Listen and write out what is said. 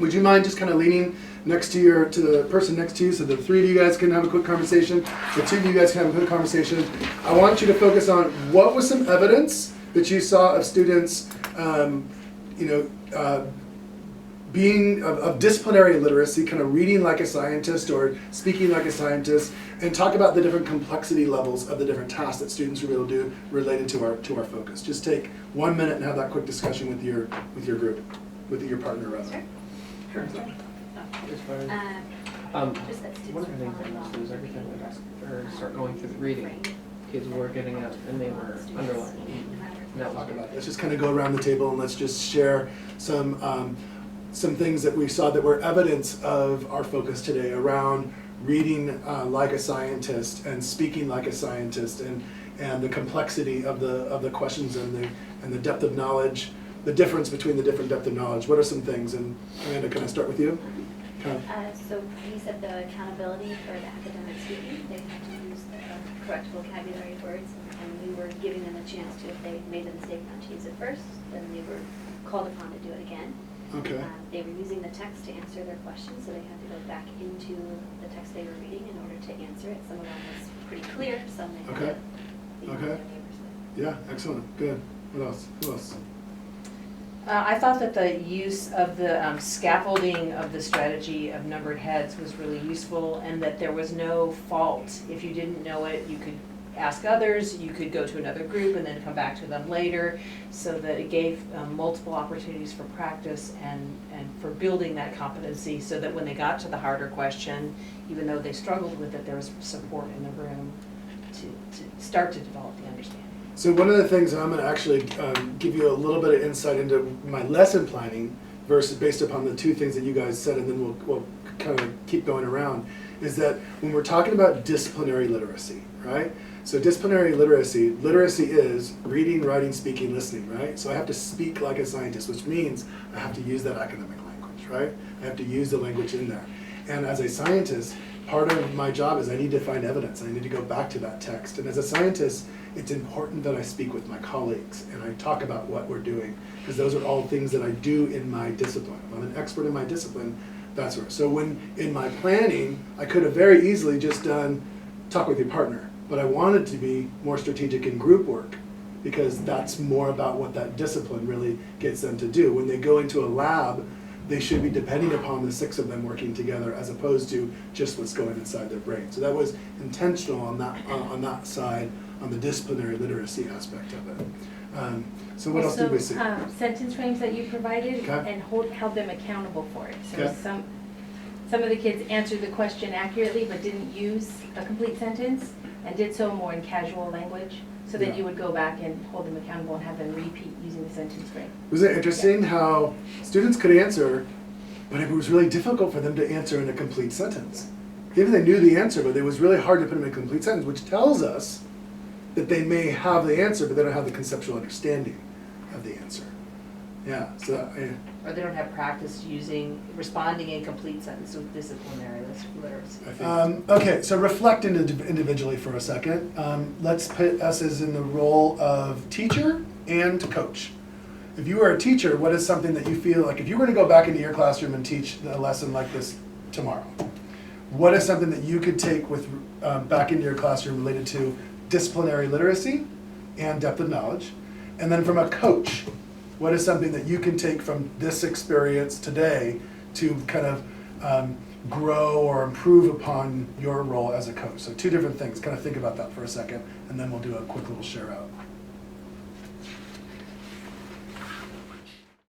Would you mind just kind of leaning next to the person next to you, so the three of you guys can have a quick conversation, the two of you guys can have a quick conversation. I want you to focus on what was some evidence that you saw of students, being of disciplinary literacy, kind of reading like a scientist or speaking like a scientist, and talk about the different complexity levels of the different tasks that students will be able to do related to our focus. Just take 1 minute and have that quick discussion with your group, with your partner rather. Sure. Sure. One of the things I noticed was every time we start going through the reading, kids were getting up and they were underlining. Talk about it. Let's just kind of go around the table and let's just share some things that we saw that were evidence of our focus today around reading like a scientist and speaking like a scientist, and the complexity of the questions and the depth of knowledge, the difference between the different depth of knowledge. What are some things? And Amanda, can I start with you? So you said the accountability for the academic speaking, they had to use the correct vocabulary words, and we were giving them a chance to, if they made the mistake not to use it first, then they were called upon to do it again. Okay. They were using the text to answer their questions, so they had to go back into the text they were reading in order to answer it. Some of them was pretty clear, some they had to be on their neighbors with. Yeah, excellent. Good. What else? Who else? I thought that the use of the scaffolding of the strategy of numbered heads was really useful, and that there was no fault. If you didn't know it, you could ask others, you could go to another group and then come back to them later, so that it gave multiple opportunities for practice and for building that competency, so that when they got to the harder question, even though they struggled with it, there was support in the room to start to develop the understanding. So one of the things that I'm going to actually give you a little bit of insight into my lesson planning, versus based upon the two things that you guys said, and then we'll kind of keep going around, is that when we're talking about disciplinary literacy, right? So disciplinary literacy is reading, writing, speaking, listening, right? So I have to speak like a scientist, which means I have to use that academic language, right? I have to use the language in there. And as a scientist, part of my job is I need to find evidence. I need to go back to that text. And as a scientist, it's important that I speak with my colleagues and I talk about what we're doing, because those are all things that I do in my discipline. If I'm an expert in my discipline, that's where. So when in my planning, I could have very easily just done talk with your partner, but I wanted to be more strategic in group work, because that's more about what that discipline really gets them to do. When they go into a lab, they should be depending upon the 6 of them working together, as opposed to just what's going inside their brain. So that was intentional on that side, on the disciplinary literacy aspect of it. So what else did we see? Sentence frames that you provided, Okay. and held them accountable for it. So Okay. some of the kids answered the question accurately but didn't use a complete sentence, and did so more in casual language, so that Yeah. you would go back and hold them accountable and have them repeat using the sentence frame. Was it interesting how students could answer, but it was really difficult for them to answer in a complete sentence? Even they knew the answer, but it was really hard to put them in a complete sentence, which tells us that they may have the answer, but they don't have the conceptual understanding of the answer. Yeah, so Or they don't have practice responding in complete sentences with disciplinary literacy. okay, so reflect individually for a second. Let's put us as in the role of teacher and coach. If you were a teacher, what is something that you feel like, if you were to go back into your classroom and teach a lesson like this tomorrow, what is something that you could take with back into your classroom related to disciplinary literacy and depth of knowledge? And then from a coach, what is something that you can take from this experience today to kind of grow or improve upon your role as a coach? So 2 different things. Kind of think about that for a second, and then we'll do a quick little share out.